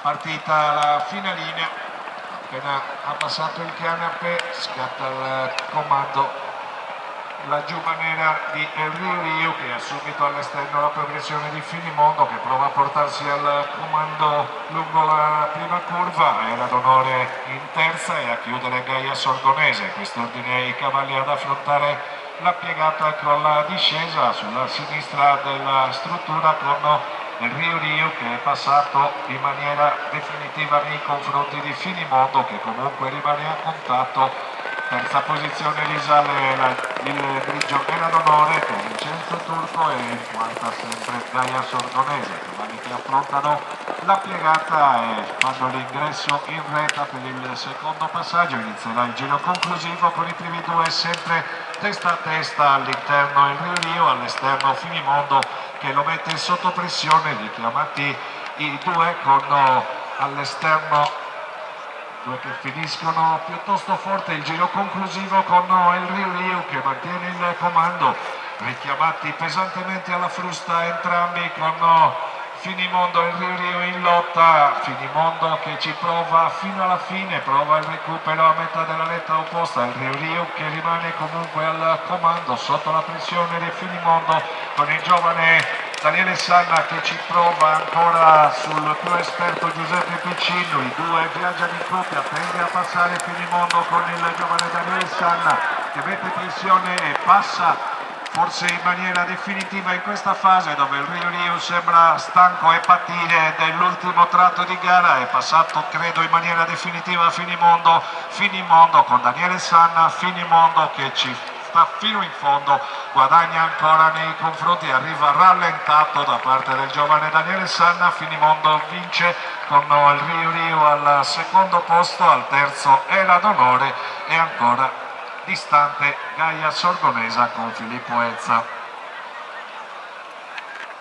partita alla finalina. Appena ha passato il canapè scatta il comando la giovanera di Rio che ha subito all'esterno la progressione di Finimondo, che prova a portarsi al comando lungo la prima curva. Era d'onore in terza e a chiudere Gaia Sordonese. Quest'ordine ai cavalli ad affrontare la piegata con la discesa sulla sinistra della struttura, con il Rio che è passato in maniera definitiva nei confronti di Finimondo, che comunque rimane a contatto. Terza posizione risale il grigio Era d'onore con Vincenzo Turco, e in quarta sempre Gaia Sordonese. Cavalli che affrontano la piegata e fanno l'ingresso in retta per il secondo passaggio. Inizierà il giro conclusivo con i primi due sempre testa a testa, all'interno il Rio, all'esterno Finimondo che lo mette sotto pressione, richiamati i due con all'esterno due che finiscono piuttosto forte il giro conclusivo, con il Rio che mantiene il comando, richiamati pesantemente alla frusta entrambi, con Finimondo e il Rio in lotta. Finimondo che ci prova fino alla fine, prova il recupero a metà della retta opposta, il Rio che rimane comunque al comando sotto la pressione di Finimondo, con il giovane Daniele Sanna che ci prova ancora sul più esperto Giuseppe Piccino. I due viaggiano in coppia, tende a passare Finimondo con il giovane Daniele Sanna che mette pressione e passa forse in maniera definitiva in questa fase, dove il Rio sembra stanco e patire dell'ultimo tratto di gara. È passato credo in maniera definitiva Finimondo con Daniele Sanna. Finimondo che ci sta fino in fondo, guadagna ancora nei confronti, arriva rallentato da parte del giovane Daniele Sanna. Finimondo vince con il Rio al secondo posto, al terzo Era d'onore e ancora distante Gaia Sordonesa con Filippo Ezza.